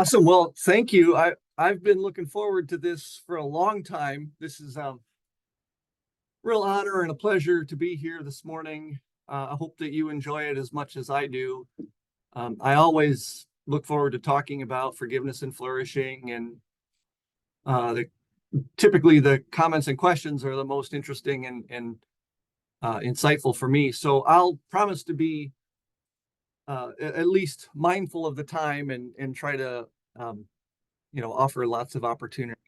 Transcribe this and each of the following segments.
Awesome. Well, thank you. I've been looking forward to this for a long time. This is a real honor and a pleasure to be here this morning. I hope that you enjoy it as much as I do. I always look forward to talking about forgiveness and flourishing, and typically the comments and questions are the most interesting and insightful for me. So I'll promise to be at least mindful of the time and try to um, offer lots of opportunity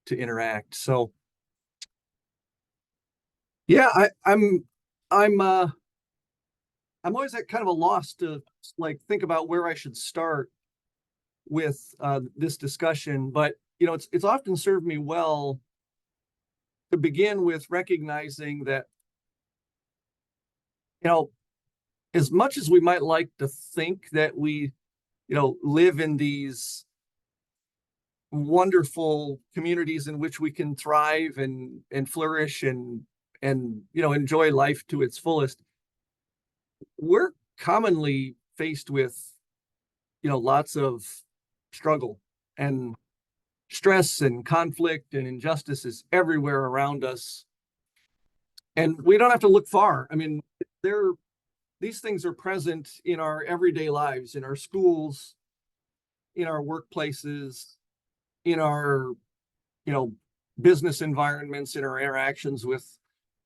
to interact. So yeah, I'm always at kind of a loss to like think about where I should start with this discussion, but it's often served me well to begin with recognizing that you know as much as we might like to think that we live in these wonderful communities in which we can thrive and flourish and enjoy life to its fullest, we're commonly faced with lots of struggle and stress and conflict and injustices everywhere around us, and we don't have to look far. I mean, there these things are present in our everyday lives, in our schools, in our workplaces, in our you know business environments, in our interactions with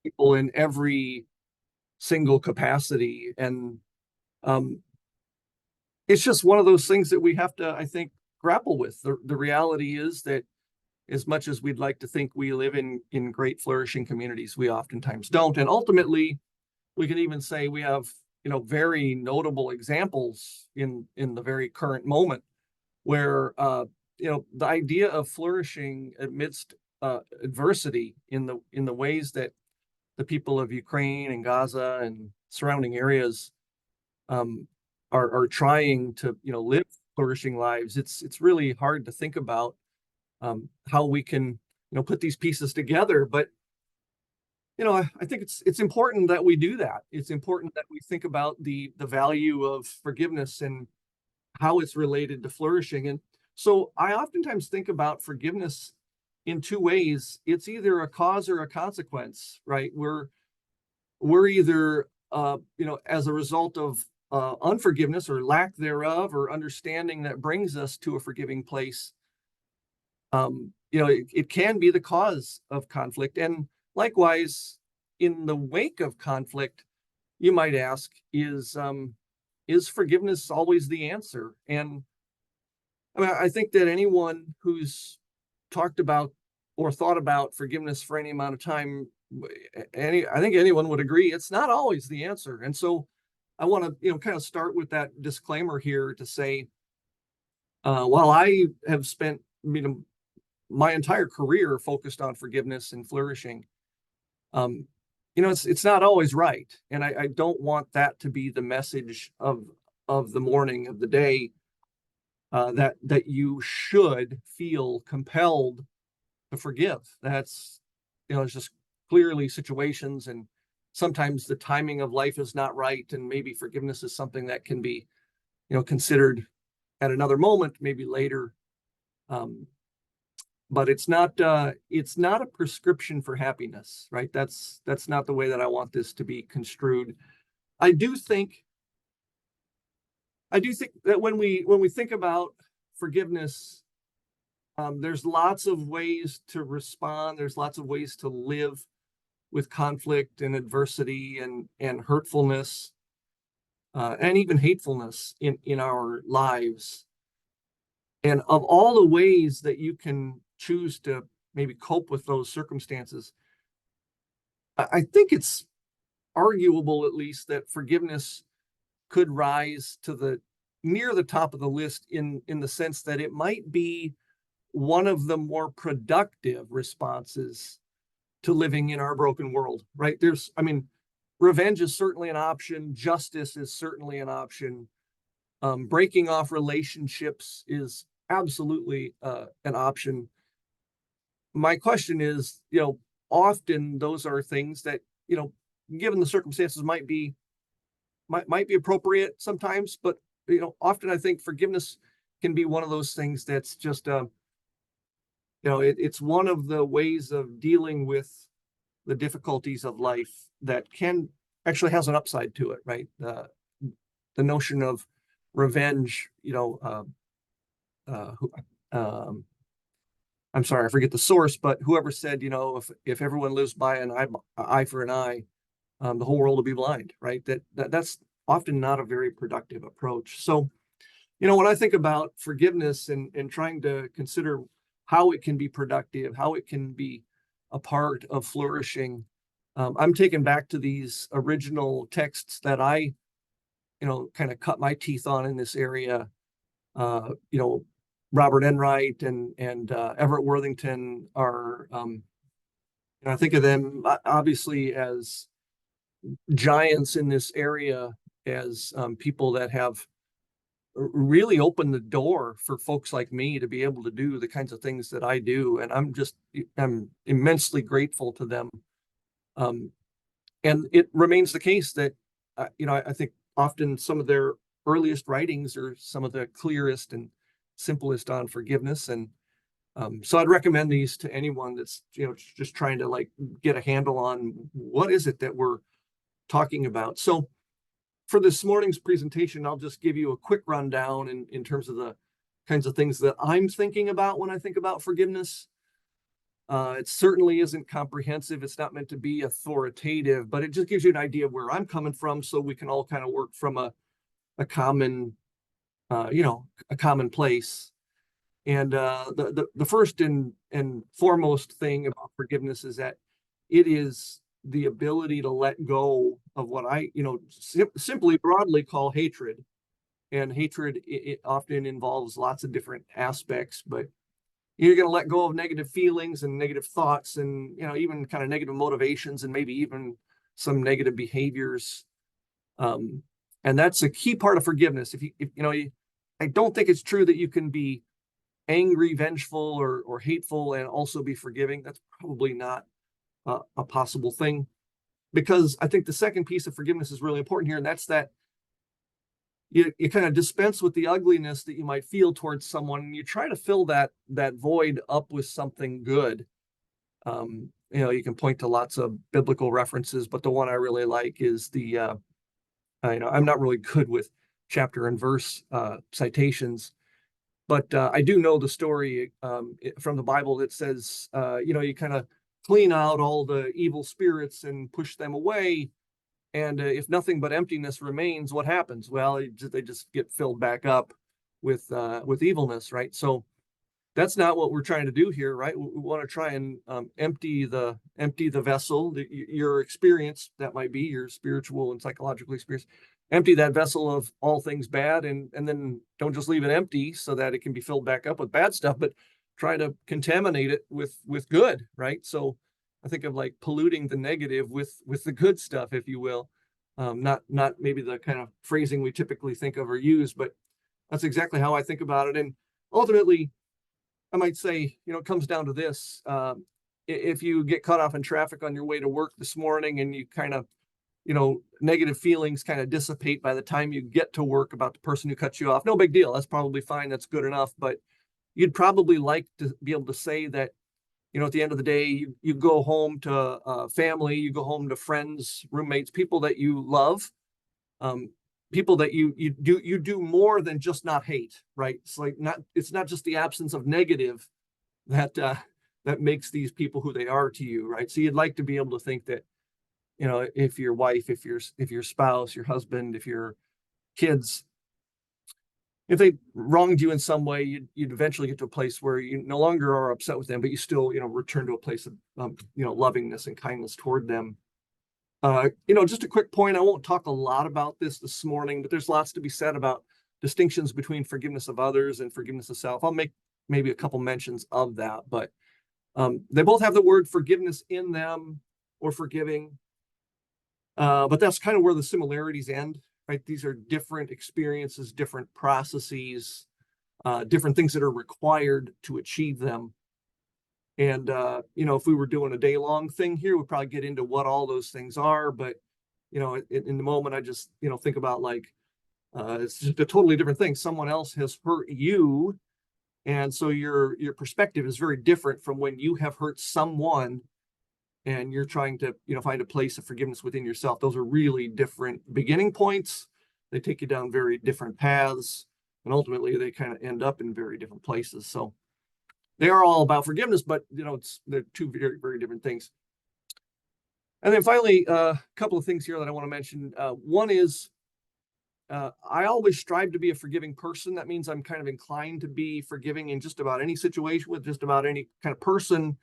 people in every single capacity. And um, it's just one of those things that we have to, I think, grapple with. The reality is that as much as we'd like to think we live in great flourishing communities, we oftentimes don't. And ultimately, we can even say we have very notable examples in the very current moment where the idea of flourishing amidst adversity in the ways that the people of Ukraine and Gaza and surrounding areas um, are trying to live flourishing lives. It's really hard to think about how we can put these pieces together. But I think it's important that we do that. It's important that we think about the value of forgiveness and how it's related to flourishing. And so I oftentimes think about forgiveness in two ways. It's either a cause or a consequence, right? We're either as a result of unforgiveness or lack thereof, or understanding that brings us to a forgiving place. It can be the cause of conflict. And likewise, in the wake of conflict, you might ask, is forgiveness always the answer? And I mean, I think that anyone who's talked about or thought about forgiveness for any amount of time, I think anyone would agree it's not always the answer. And so I want to kind of start with that disclaimer here to say, while I have spent my entire career focused on forgiveness and flourishing, it's not always right, and I don't want that to be the message of the morning, of the day, that you should feel compelled to forgive. That's it's just clearly situations, and sometimes the timing of life is not right, and maybe forgiveness is something that can be considered at another moment, maybe later. But it's not a prescription for happiness, right? That's not the way that I want this to be construed. I do think that when we think about forgiveness, there's lots of ways to respond. There's lots of ways to live with conflict and adversity and hurtfulness, and even hatefulness in our lives. And of all the ways that you can choose to maybe cope with those circumstances, I think it's arguable, at least, that forgiveness could rise to the near the top of the list in the sense that it might be one of the more productive responses to living in our broken world, right? Revenge is certainly an option. Justice is certainly an option. Breaking off relationships is absolutely an option. My question is, often those are things that, given the circumstances, might be appropriate sometimes, but often I think forgiveness can be one of those things that's just, it's one of the ways of dealing with the difficulties of life that can actually has an upside to it, right? The notion of revenge, who, I'm sorry, I forget the source, but whoever said, if everyone lives by an eye for an eye, the whole world will be blind, right? That's often not a very productive approach. So, when I think about forgiveness and trying to consider how it can be productive, how it can be a part of flourishing, I'm taken back to these original texts that I, kind of cut my teeth on in this area. Robert Enright and Everett Worthington are, I think of them obviously as giants in this area, as people that have really opened the door for folks like me to be able to do the kinds of things that I do. And I'm immensely grateful to them. And it remains the case that, I think often some of their earliest writings are some of the clearest and simplest on forgiveness. And so I'd recommend these to anyone that's, just trying to like get a handle on what is it that we're talking about. So for this morning's presentation, I'll just give you a quick rundown in terms of the kinds of things that I'm thinking about when I think about forgiveness. It certainly isn't comprehensive. It's not meant to be authoritative, but it just gives you an idea of where I'm coming from, so we can all kind of work from a common, a common place. And the first and foremost thing about forgiveness is that it is the ability to let go of what I, simply broadly call hatred. And hatred, it often involves lots of different aspects, but you're going to let go of negative feelings and negative thoughts and, even kind of negative motivations and maybe even some negative behaviors. And that's a key part of forgiveness. I don't think it's true that you can be angry, vengeful, or hateful and also be forgiving. That's probably not a possible thing, because I think the second piece of forgiveness is really important here, and that's that you kind of dispense with the ugliness that you might feel towards someone, and you try to fill that void up with something good. You can point to lots of biblical references, but the one I really like is I'm not really good with chapter and verse citations, but I do know the story from the Bible that says, you kind of clean out all the evil spirits and push them away. And if nothing but emptiness remains, what happens? Well, they just get filled back up with evilness, right? So that's not what we're trying to do here, right? We want to try and empty the vessel, your experience, that might be your spiritual and psychological experience. Empty that vessel of all things bad, and then don't just leave it empty so that it can be filled back up with bad stuff, but try to contaminate it with good, right? So I think of like polluting the negative with the good stuff, if you will. Not maybe the kind of phrasing we typically think of or use, but that's exactly how I think about it. And ultimately, I might say, it comes down to this. If you get cut off in traffic on your way to work this morning and you kind of, negative feelings kind of dissipate by the time you get to work about the person who cut you off, no big deal. That's probably fine. That's good enough. But you'd probably like to be able to say that, at the end of the day, you go home to family, you go home to friends, roommates, people that you love, people that you do more than just not hate, right? It's not just the absence of negative that makes these people who they are to you, right? So you'd like to be able to think that, if your wife, if your spouse, your husband, if your kids, if they wronged you in some way, you'd eventually get to a place where you no longer are upset with them, but you still, return to a place of, lovingness and kindness toward them. Just a quick point. I won't talk a lot about this morning, but there's lots to be said about distinctions between forgiveness of others and forgiveness of self. I'll make maybe a couple mentions of that, but they both have the word forgiveness in them, or forgiving. But that's kind of where the similarities end, right? These are different experiences, different processes, different things that are required to achieve them. And, if we were doing a day-long thing here, we'd probably get into what all those things are. But, in the moment, I just, think about like It's just a totally different thing. Someone else has hurt you, and so your perspective is very different from when you have hurt someone and you're trying to, find a place of forgiveness within yourself. Those are really different beginning points. They take you down very different paths, and ultimately they kind of end up in very different places. So they are all about forgiveness, but they're two very, very different things. And then finally, a couple of things here that I want to mention. One is I always strive to be a forgiving person. That means I'm kind of inclined to be forgiving in just about any situation with just about any kind of person.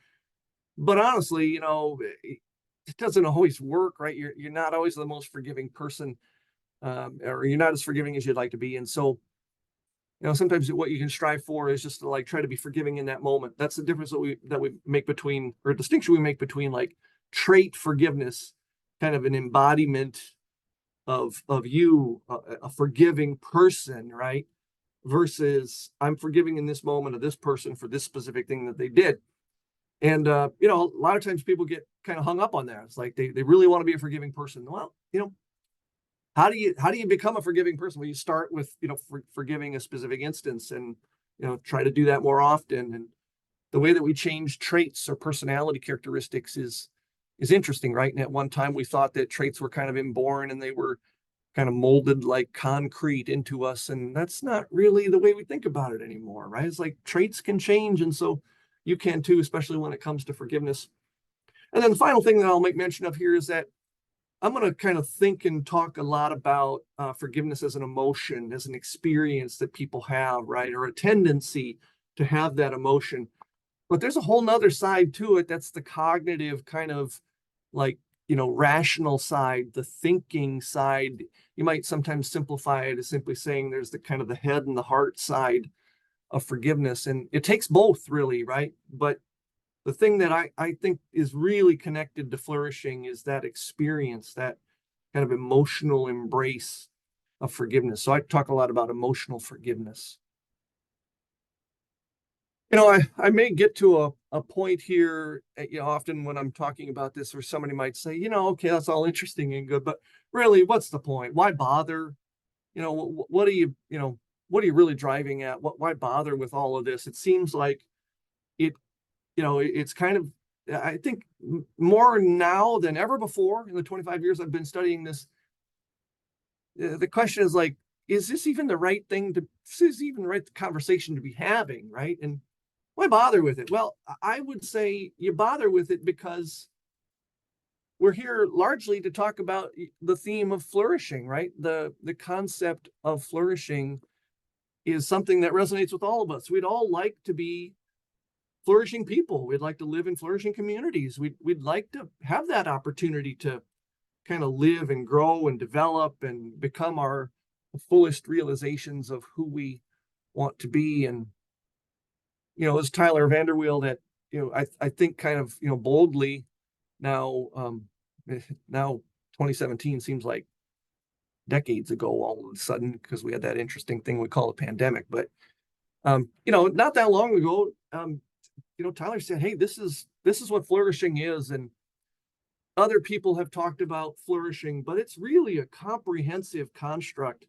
But honestly, it doesn't always work, right? You're not always the most forgiving person, or you're not as forgiving as you'd like to be. And so, sometimes what you can strive for is just to like try to be forgiving in that moment. That's the difference that we make between, or a distinction we make between like trait forgiveness, kind of an embodiment of you, a forgiving person, right? Versus I'm forgiving in this moment of this person for this specific thing that they did. And a lot of times people get kind of hung up on that. It's like they really want to be a forgiving person. Well, how do you become a forgiving person? Well, you start with forgiving a specific instance, and try to do that more often. And the way that we change traits or personality characteristics is interesting, right? And at one time we thought that traits were kind of inborn and they were kind of molded like concrete into us, and that's not really the way we think about it anymore, right? It's like traits can change, and so you can too, especially when it comes to forgiveness. And then the final thing that I'll make mention of here is that I'm going to kind of think and talk a lot about forgiveness as an emotion, as an experience that people have, right? Or a tendency to have that emotion. But there's a whole nother side to it. That's the cognitive kind of like, rational side, the thinking side. You might sometimes simplify it as simply saying there's the kind of the head and the heart side of forgiveness. And it takes both really, right? But the thing that I think is really connected to flourishing is that experience, that kind of emotional embrace of forgiveness. So I talk a lot about emotional forgiveness. I may get to a point here, often when I'm talking about this, where somebody might say, okay, that's all interesting and good, but really, what's the point? Why bother? What are what are you really driving at? Why bother with all of this? It seems like it, it's kind of, I think more now than ever before in the 25 years I've been studying this, the question is like, is this even the right conversation to be having, right? And why bother with it? Well, I would say you bother with it because we're here largely to talk about the theme of flourishing, right? The concept of flourishing is something that resonates with all of us. We'd all like to be flourishing people. We'd like to live in flourishing communities. We'd like to have that opportunity to kind of live and grow and develop and become our fullest realizations of who we want to be. And as Tyler Vanderweel that, I think kind of, boldly now, now 2017 seems like decades ago all of a sudden, because we had that interesting thing we call a pandemic. But, not that long ago, Tyler said, hey, this is what flourishing is. And other people have talked about flourishing, but it's really a comprehensive construct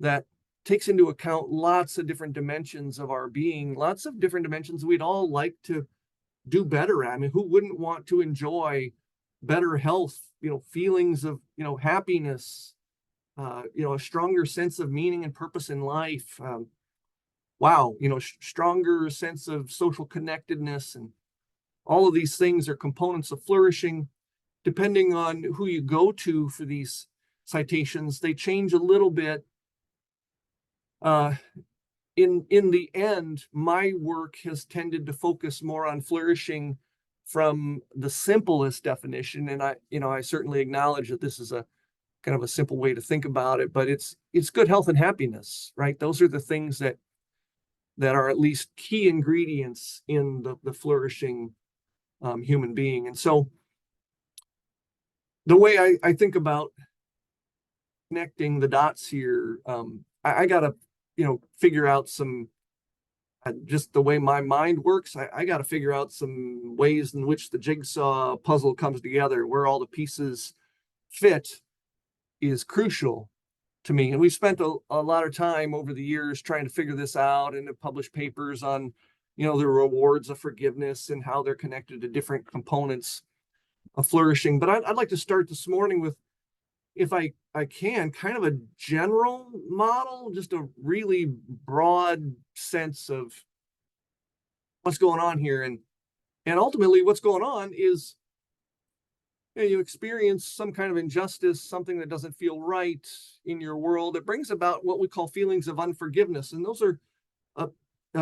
that takes into account lots of different dimensions of our being, lots of different dimensions we'd all like to do better at. I mean, who wouldn't want to enjoy better health, feelings of, happiness, a stronger sense of meaning and purpose in life. Stronger sense of social connectedness. And all of these things are components of flourishing. Depending on who you go to for these citations, they change a little bit. In the end, my work has tended to focus more on flourishing from the simplest definition. And I certainly acknowledge that this is a kind of a simple way to think about it, but it's good health and happiness, right? Those are the things that are at least key ingredients in the flourishing human being. And so the way I think about connecting the dots here, I got to, figure out some, just the way my mind works, I got to figure out some ways in which the jigsaw puzzle comes together, where all the pieces fit is crucial. to me. And we spent a lot of time over the years trying to figure this out and to publish papers on, the rewards of forgiveness and how they're connected to different components of flourishing. But I'd like to start this morning with, if I can, kind of a general model, just a really broad sense of what's going on here. And ultimately what's going on is, you experience some kind of injustice, something that doesn't feel right in your world. It brings about what we call feelings of unforgiveness. And those are,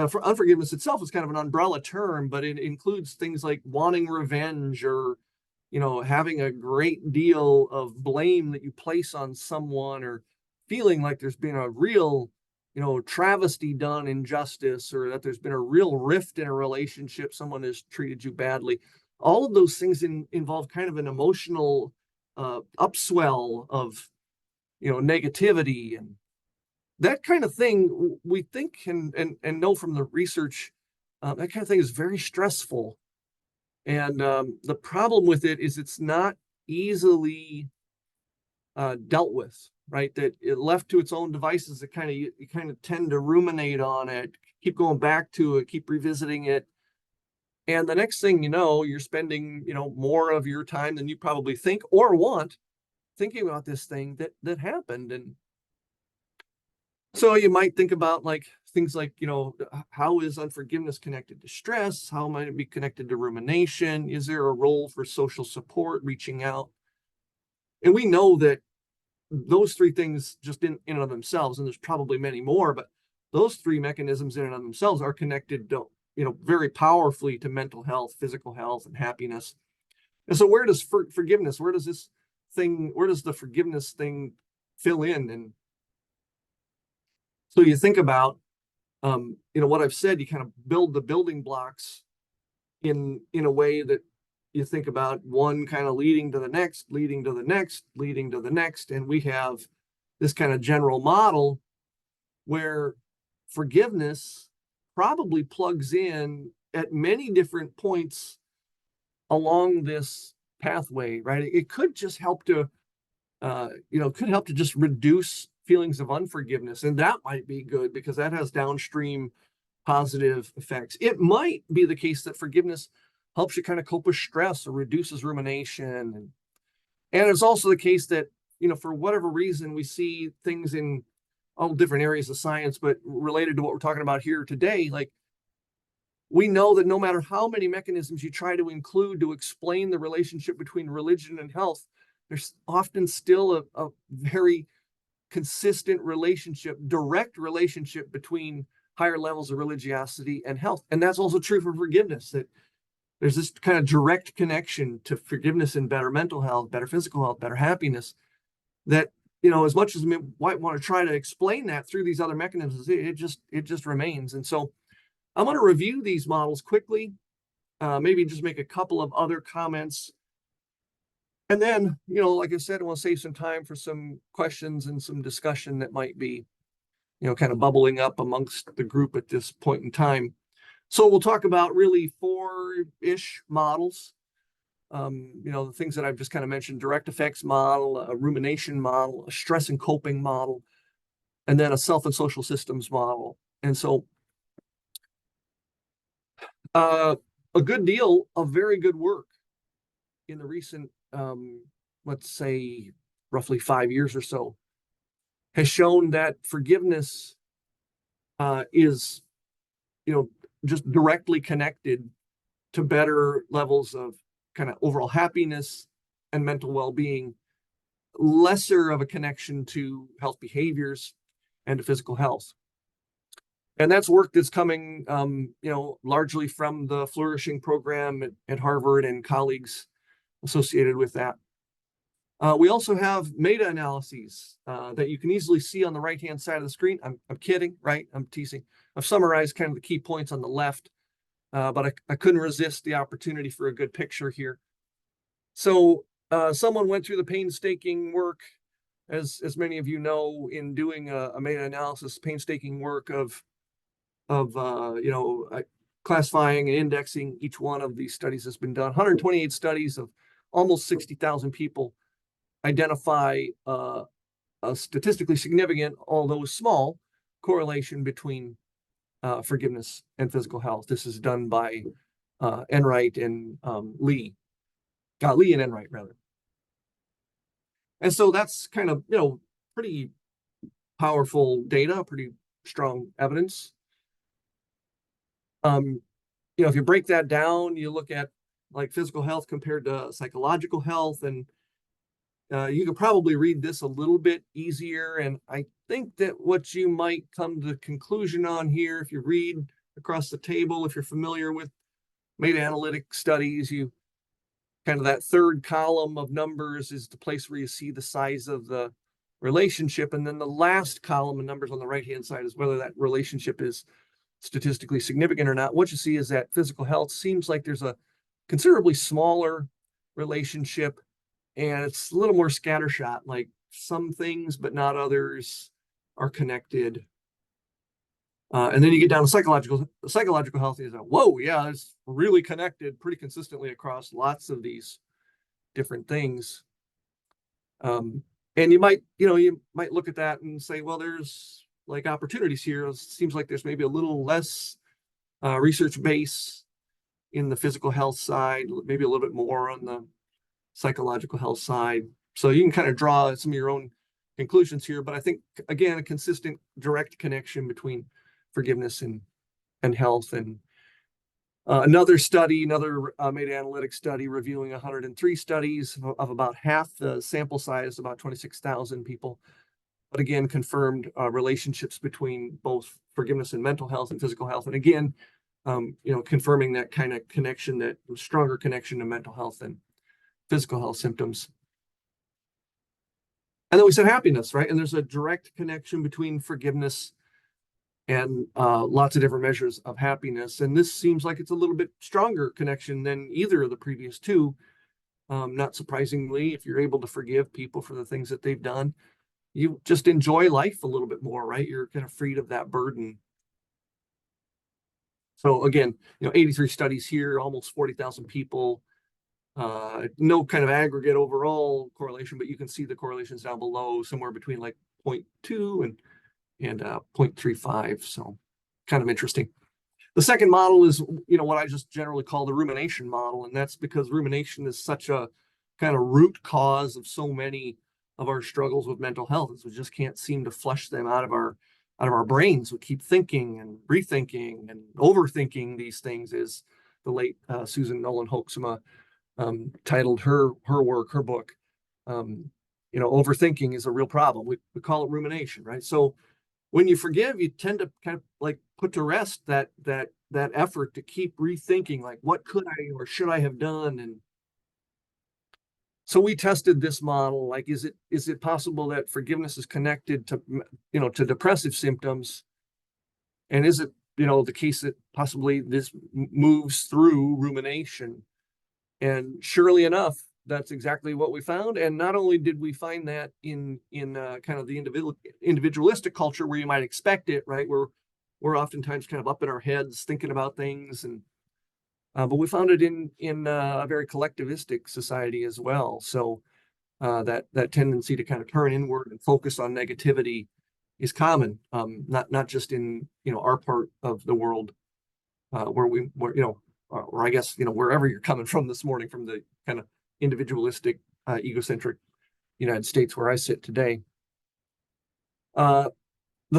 for unforgiveness itself is kind of an umbrella term, but it includes things like wanting revenge or, having a great deal of blame that you place on someone, or feeling like there's been a real, travesty done, injustice, or that there's been a real rift in a relationship, someone has treated you badly. All of those things involve kind of an emotional upswell of, negativity, and that kind of thing. We think and know from the research, that kind of thing is very stressful. And the problem with it is it's not easily dealt with, right? That it left to its own devices, it you kind of tend to ruminate on it, keep going back to it, keep revisiting it. And the next thing you know, you're spending, more of your time than you probably think or want thinking about this thing that happened. And so you might think about things like, how is unforgiveness connected to stress? How might it be connected to rumination? Is there a role for social support, reaching out? And we know that those three things just in and of themselves, and there's probably many more, but those three mechanisms in and of themselves are connected to, very powerfully to mental health, physical health, and happiness. And so where does forgiveness, where does the forgiveness thing fill in? And so you think about, what I've said, you kind of build the building blocks in a way that you think about one kind of leading to the next, leading to the next, leading to the next. And we have this kind of general model where forgiveness probably plugs in at many different points along this pathway, right? It could just help to, just reduce feelings of unforgiveness. And that might be good because that has downstream positive effects. It might be the case that forgiveness helps you kind of cope with stress or reduces rumination. And it's also the case that, for whatever reason, we see things in all different areas of science, but related to what we're talking about here today, we know that no matter how many mechanisms you try to include to explain the relationship between religion and health, there's often still a very consistent relationship, direct relationship between higher levels of religiosity and health. And that's also true for forgiveness, that there's this kind of direct connection to forgiveness and better mental health, better physical health, better happiness, that, as much as we might want to try to explain that through these other mechanisms, it just remains. And so I'm going to review these models quickly, maybe just make a couple of other comments. And then, like I said, I want to save some time for some questions and some discussion that might be, kind of bubbling up amongst the group at this point in time. So we'll talk about really 4-ish models. The things that I've just kind of mentioned: direct effects model, a rumination model, a stress and coping model, and then a self and social systems model. And so a good deal of very good work in the recent, let's say, roughly 5 years or so, has shown that forgiveness is, just directly connected to better levels of kind of overall happiness and mental well-being, lesser of a connection to health behaviors and to physical health. And that's work that's coming, largely from the Flourishing program at Harvard and colleagues associated with that. We also have meta-analyses that you can easily see on the right-hand side of the screen. I'm kidding, right? I'm teasing. I've summarized kind of the key points on the left, but I couldn't resist the opportunity for a good picture here. So someone went through the painstaking work, as many of you know, in doing a meta-analysis, painstaking work of classifying and indexing each one of these studies. Has been done. 128 studies of almost 60,000 people identify a statistically significant, although small, correlation between forgiveness and physical health. This is done by Enright and Lee and Enright, rather. And so that's kind of, pretty powerful data, pretty strong evidence. If you break that down, you look at like physical health compared to psychological health, and you could probably read this a little bit easier. And I think that what you might come to the conclusion on here, if you read across the table, if you're familiar with meta-analytic studies, you kind of that third column of numbers is the place where you see the size of the relationship. And then the last column of numbers on the right-hand side is whether that relationship is statistically significant or not. What you see is that physical health seems like there's a considerably smaller relationship, and it's a little more scattershot, like some things, but not others are connected. And then you get down to psychological health, and you say, whoa, yeah, it's really connected pretty consistently across lots of these different things. And you might look at that and say, well, there's like opportunities here. It seems like there's maybe a little less research base in the physical health side, maybe a little bit more on the psychological health side. So you can kind of draw some of your own conclusions here. But I think, again, a consistent direct connection between forgiveness and health. And another meta-analytic study reviewing 103 studies of about half the sample size, about 26,000 people, but again confirmed relationships between both forgiveness and mental health and physical health. And again, confirming that kind of connection, that stronger connection to mental health and physical health symptoms. And then we said happiness, right? And there's a direct connection between forgiveness and lots of different measures of happiness. And this seems like it's a little bit stronger connection than either of the previous two. Not surprisingly, if you're able to forgive people for the things that they've done, you just enjoy life a little bit more, right? You're kind of freed of that burden. So again, 83 studies here, almost 40,000 people. No kind of aggregate overall correlation, but you can see the correlations down below, somewhere between like 0.2 and 0.35. So kind of interesting. The second model is, what I just generally call the rumination model. And that's because rumination is such a kind of root cause of so many of our struggles with mental health, is we just can't seem to flush them out of our brains. We keep thinking and rethinking and overthinking these things, as the late Susan Nolan Hoeksema titled her book. Overthinking is a real problem. We call it rumination, right? So when you forgive, you tend to kind of like put to rest that effort to keep rethinking, like, what could I or should I have done? And so we tested this model, like, is it possible that forgiveness is connected to depressive symptoms? And is it, the case that possibly this moves through rumination? And surely enough, that's exactly what we found. And not only did we find that in kind of the individualistic culture where you might expect it, right? We're oftentimes kind of up in our heads thinking about things, and but we found it in a very collectivistic society as well. So that tendency to kind of turn inward and focus on negativity is common, not just in our part of the world or I guess wherever you're coming from this morning, from the kind of individualistic, egocentric United States where I sit today. The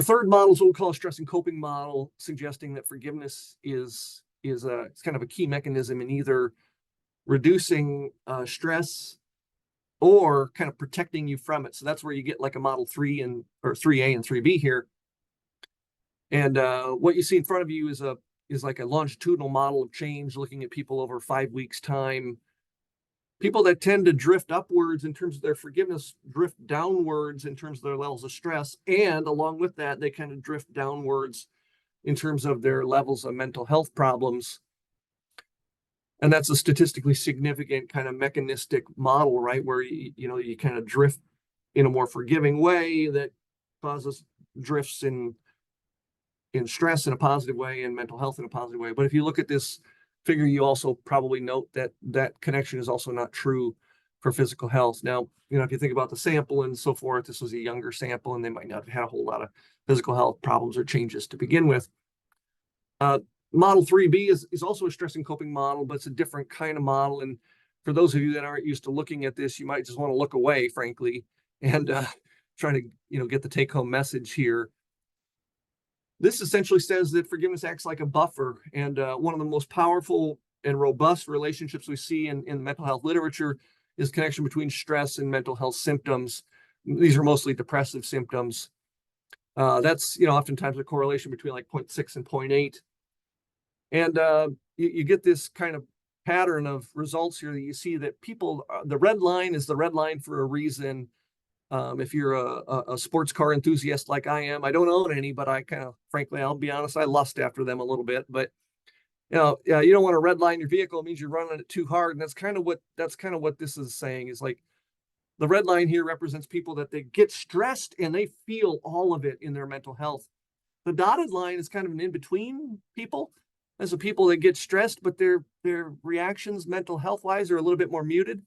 third model is what we call a stress and coping model, suggesting that forgiveness is it's kind of a key mechanism in either reducing stress or kind of protecting you from it. So that's where you get like a model 3 or 3A and 3B here. And what you see in front of you is like a longitudinal model of change, looking at people over 5 weeks' time. People that tend to drift upwards in terms of their forgiveness drift downwards in terms of their levels of stress. And along with that, they kind of drift downwards in terms of their levels of mental health problems. And that's a statistically significant kind of mechanistic model, right? Where you kind of drift in a more forgiving way that causes drifts in stress in a positive way and mental health in a positive way. But if you look at this figure, you also probably note that connection is also not true for physical health. Now, if you think about the sample and so forth, this was a younger sample and they might not have had a whole lot of physical health problems or changes to begin with. Model 3B is also a stress and coping model, but it's a different kind of model. And for those of you that aren't used to looking at this, you might just want to look away, frankly, and try to get the take-home message here. This essentially says that forgiveness acts like a buffer, and one of the most powerful and robust relationships we see in mental health literature is connection between stress and mental health symptoms. These are mostly depressive symptoms. That's oftentimes a correlation between like 0.6 and 0.8. And you get this kind of pattern of results here that you see that people, the red line is the red line for a reason. If you're a sports car enthusiast like I am, I don't own any, but I kind of, frankly, I'll be honest, I lust after them a little bit. But you don't want to redline your vehicle. It means you're running it too hard, and that's kind of what this is saying. Is like the red line here represents people that they get stressed and they feel all of it in their mental health. The dotted line is kind of an in-between people. As the people that get stressed, but their reactions mental health wise are a little bit more muted.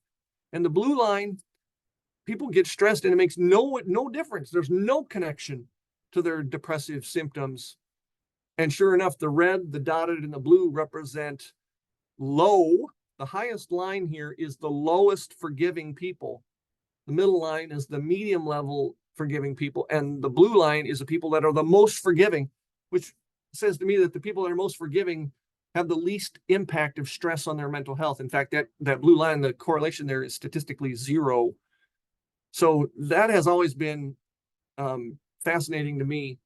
And the blue line, people get stressed and it makes no difference. There's no connection to their depressive symptoms. And sure enough, the red, the dotted, and the blue represent low. The highest line here is the lowest forgiving people. The middle line is the medium level forgiving people. And the blue line is the people that are the most forgiving, which says to me that the people that are most forgiving have the least impact of stress on their mental health. In fact, that blue line, the correlation there is statistically 0. So that has always been fascinating to me.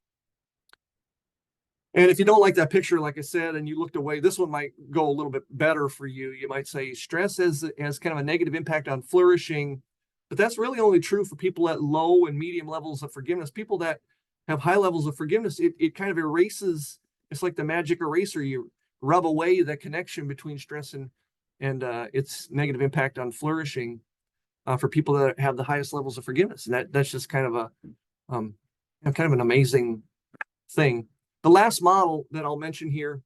And if you don't like that picture, like I said, and you looked away, this one might go a little bit better for you. You might say stress has kind of a negative impact on flourishing, but that's really only true for people at low and medium levels of forgiveness. People that have high levels of forgiveness, it kind of erases. It's like the magic eraser. You rub away the connection between stress and its negative impact on flourishing for people that have the highest levels of forgiveness. And that's just kind of an amazing thing. The last model that I'll mention here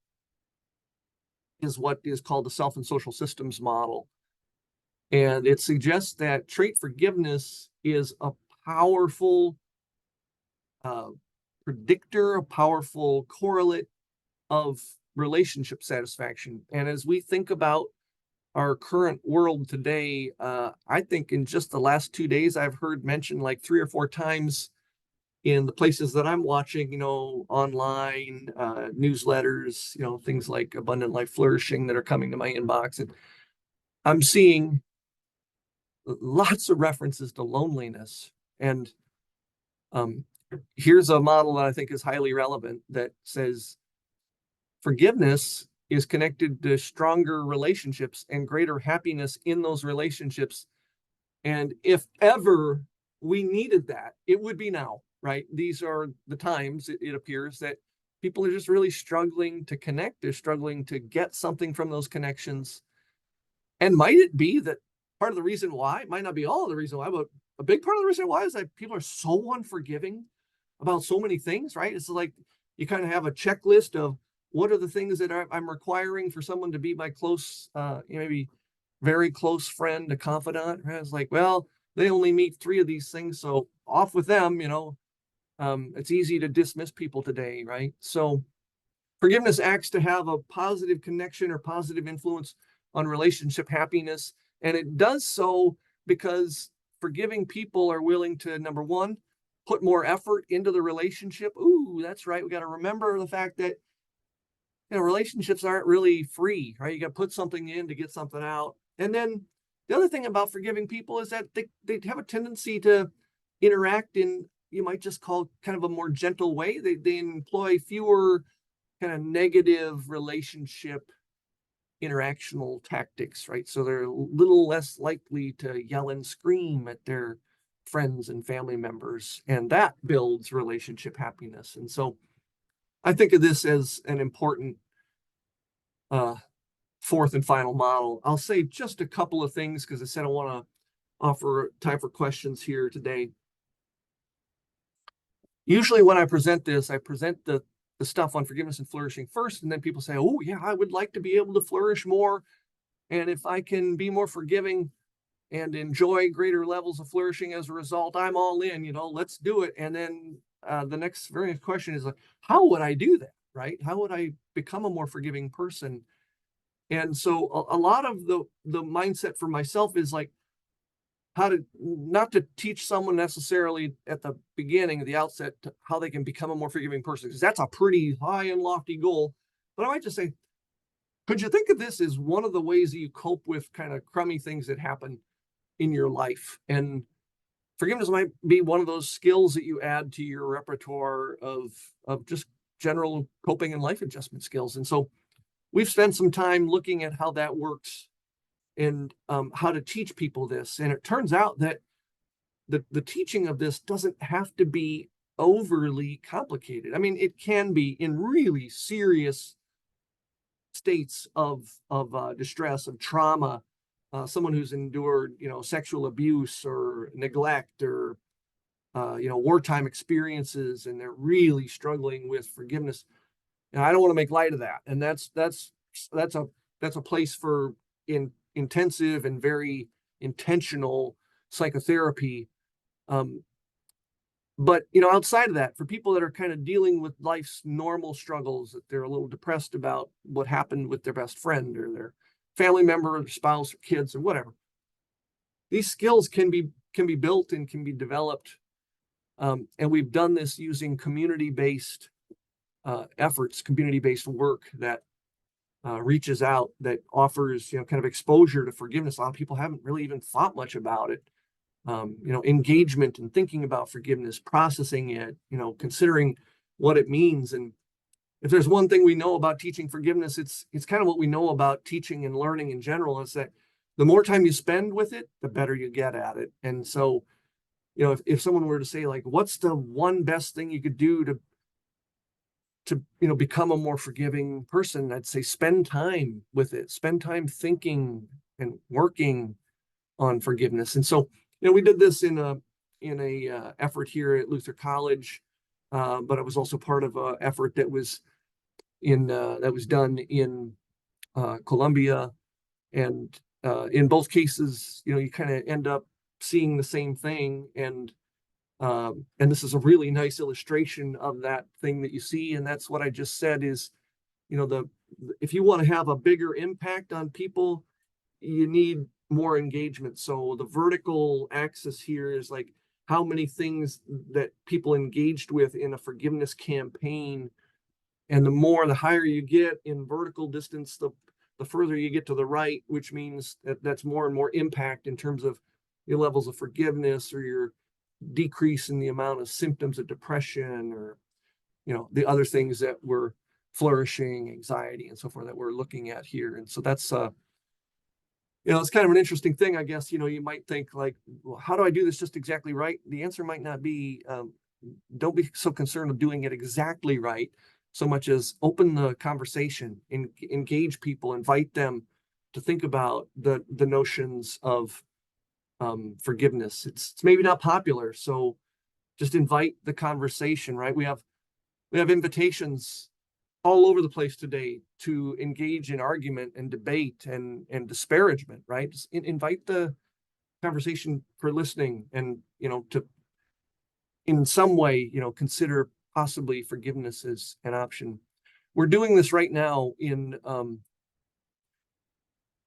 is what is called the self and social systems model. And it suggests that trait forgiveness is a powerful predictor, a powerful correlate of relationship satisfaction. And as we think about our current world today, I think in just the last 2 days, I've heard mentioned like 3 or 4 times in the places that I'm watching, online, newsletters, things like Abundant Life Flourishing that are coming to my inbox. And I'm seeing lots of references to loneliness. And here's a model that I think is highly relevant that says forgiveness is connected to stronger relationships and greater happiness in those relationships. And if ever we needed that, it would be now, right? These are the times it appears that people are just really struggling to connect. They're struggling to get something from those connections. And might it be that part of the reason why, it might not be all of the reason why, but a big part of the reason why is that people are so unforgiving about so many things, right? It's like you kind of have a checklist of what are the things that I'm requiring for someone to be my close, maybe very close friend, a confidant. Right? It's like, well, they only meet 3 of these things, so off with them. It's easy to dismiss people today, right? So forgiveness acts to have a positive connection or positive influence on relationship happiness. And it does so because forgiving people are willing to, number one, put more effort into the relationship. Ooh, that's right. We got to remember the fact that relationships aren't really free, right? You got to put something in to get something out. And then the other thing about forgiving people is that they have a tendency to interact in, you might just call kind of a more gentle way. They employ fewer kind of negative relationship interactional tactics, right? So they're a little less likely to yell and scream at their friends and family members, and that builds relationship happiness. And so I think of this as an important fourth and final model. I'll say just a couple of things because I said I want to offer time for questions here today. Usually when I present this, I present the stuff on forgiveness and flourishing first, and then people say, oh yeah, I would like to be able to flourish more. And if I can be more forgiving and enjoy greater levels of flourishing as a result, I'm all in, let's do it. And then the next very next question is like, how would I do that, right? How would I become a more forgiving person? And so a lot of the mindset for myself is like, how to not to teach someone necessarily at the beginning, at the outset, how they can become a more forgiving person, because that's a pretty high and lofty goal. But I might just say, could you think of this as one of the ways that you cope with kind of crummy things that happen in your life? And forgiveness might be one of those skills that you add to your repertoire of just general coping and life adjustment skills. And so we've spent some time looking at how that works and how to teach people this. And it turns out that the teaching of this doesn't have to be overly complicated. I mean, it can be in really serious states of distress, of trauma, someone who's endured, sexual abuse or neglect or, wartime experiences, and they're really struggling with forgiveness. And I don't want to make light of that. And that's a place for intensive and very intentional psychotherapy. But outside of that, for people that are kind of dealing with life's normal struggles, that they're a little depressed about what happened with their best friend or their family member or spouse or kids or whatever, these skills can be built and can be developed. And we've done this using community-based efforts, community-based work that reaches out, that offers kind of exposure to forgiveness. A lot of people haven't really even thought much about it. Engagement and thinking about forgiveness, processing it, considering what it means. And if there's one thing we know about teaching forgiveness, it's kind of what we know about teaching and learning in general, is that the more time you spend with it, the better you get at it. And so, if someone were to say, like, what's the one best thing you could do to become a more forgiving person, I'd say spend time with it, spend time thinking and working on forgiveness. And so, we did this in a effort here at Luther College, but it was also part of an effort that was done in Colombia. And in both cases, you kind of end up seeing the same thing. And this is a really nice illustration of that thing that you see. And that's what I just said is, if you want to have a bigger impact on people, you need more engagement. So the vertical axis here is like how many things that people engaged with in a forgiveness campaign. And the higher you get in vertical distance, the further you get to the right, which means that's more and more impact in terms of your levels of forgiveness or your decrease in the amount of symptoms of depression, or the other things that we're flourishing, anxiety and so forth, that we're looking at here. And so that's it's kind of an interesting thing, I guess. You might think like, well, how do I do this just exactly right? The answer might not be don't be so concerned with doing it exactly right, so much as open the conversation, engage people, invite them to think about the notions of forgiveness. It's maybe not popular, so just invite the conversation, right? We have invitations all over the place today to engage in argument and debate and disparagement, right? Just invite the conversation for listening, and to in some way consider possibly forgiveness as an option. We're doing this right now in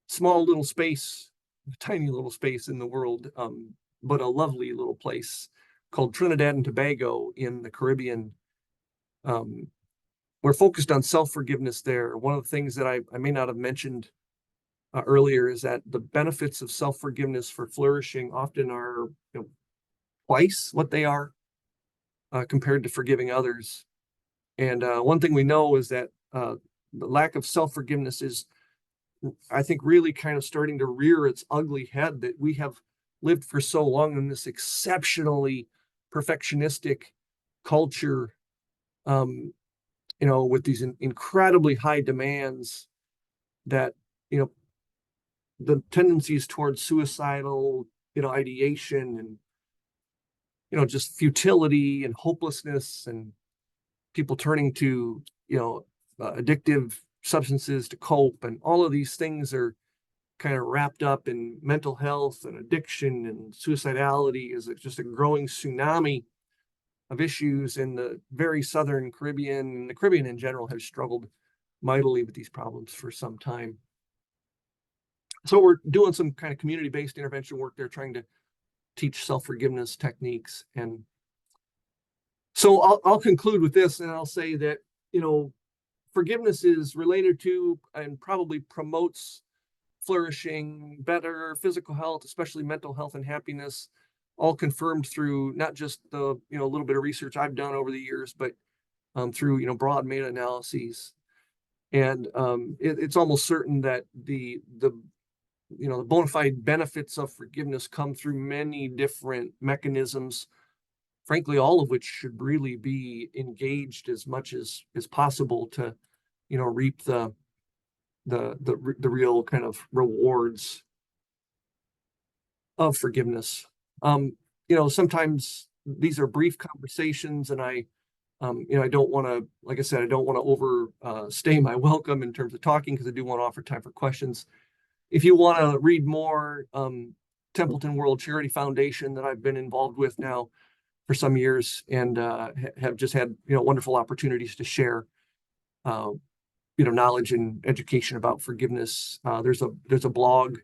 small little space, tiny little space in the world, but a lovely little place called Trinidad and Tobago in the Caribbean. We're focused on self-forgiveness there. One of the things that I may not have mentioned earlier is that the benefits of self-forgiveness for flourishing often are twice what they are compared to forgiving others. And one thing we know is that the lack of self-forgiveness is, I think, really kind of starting to rear its ugly head, that we have lived for so long in this exceptionally perfectionistic culture, with these incredibly high demands, that, the tendencies towards suicidal, ideation and, just futility and hopelessness, and people turning to, addictive substances to cope, and all of these things are kind of wrapped up in mental health and addiction and suicidality is just a growing tsunami of issues in the very southern Caribbean, and the Caribbean in general has struggled mightily with these problems for some time. So we're doing some kind of community-based intervention work there, trying to teach self-forgiveness techniques. And so I'll conclude with this, and I'll say that, forgiveness is related to and probably promotes flourishing, better physical health, especially mental health and happiness, all confirmed through not just the little bit of research I've done over the years, but through broad meta-analyses. And it's almost certain that the bona fide benefits of forgiveness come through many different mechanisms, frankly, all of which should really be engaged as much as possible to reap the real kind of rewards of forgiveness. Sometimes these are brief conversations, and I don't want to, like I said, I don't want to overstay my welcome in terms of talking, because I do want to offer time for questions. If you want to read more, Templeton World Charity Foundation, that I've been involved with now for some years, and have just had wonderful opportunities to share knowledge and education about forgiveness. There's a blog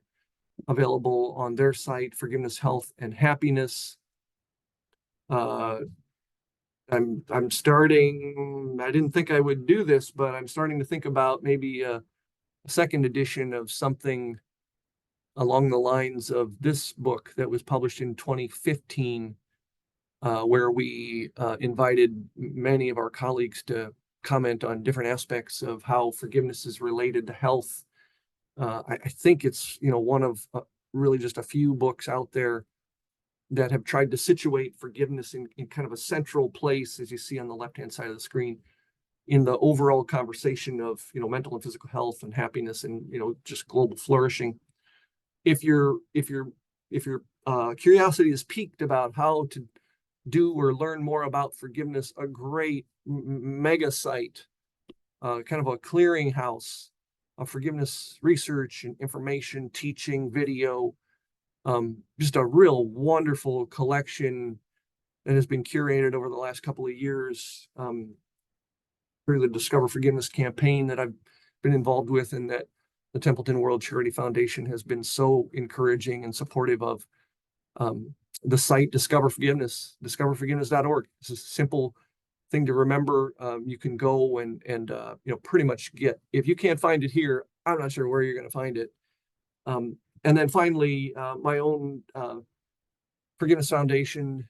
available on their site, Forgiveness, Health, and Happiness. I'm starting, I didn't think I would do this, but I'm starting to think about maybe a second edition of something along the lines of this book that was published in 2015, where we invited many of our colleagues to comment on different aspects of how forgiveness is related to health. I think it's one of really just a few books out there that have tried to situate forgiveness in kind of a central place, as you see on the left-hand side of the screen, in the overall conversation of mental and physical health and happiness, and just global flourishing. If your curiosity is piqued about how to do or learn more about forgiveness, a great mega site, kind of a clearinghouse of forgiveness research and information, teaching, video, just a real wonderful collection that has been curated over the last couple of years through the Discover Forgiveness campaign that I've been involved with, and that the Templeton World Charity Foundation has been so encouraging and supportive of. The site Discover Forgiveness, discoverforgiveness.org. It's a simple thing to remember. You can go and pretty much get, if you can't find it here, I'm not sure where you're going to find it. And then finally, my own Forgiveness Foundation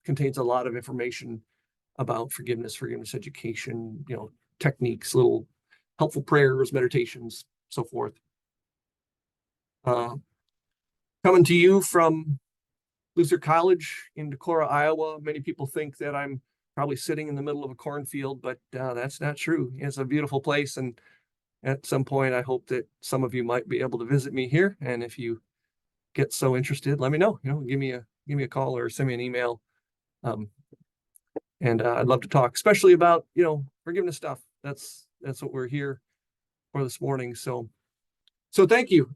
contains a lot of information about forgiveness education, techniques, little helpful prayers, meditations, so forth. Coming to you from Luther College in Decorah, Iowa. Many people think that I'm probably sitting in the middle of a cornfield, but that's not true. It's a beautiful place, and at some point, I hope that some of you might be able to visit me here. And if you get so interested, let me know. Give me a call or send me an email. And I'd love to talk, especially about forgiveness stuff. That's what we're here for this morning. So thank you.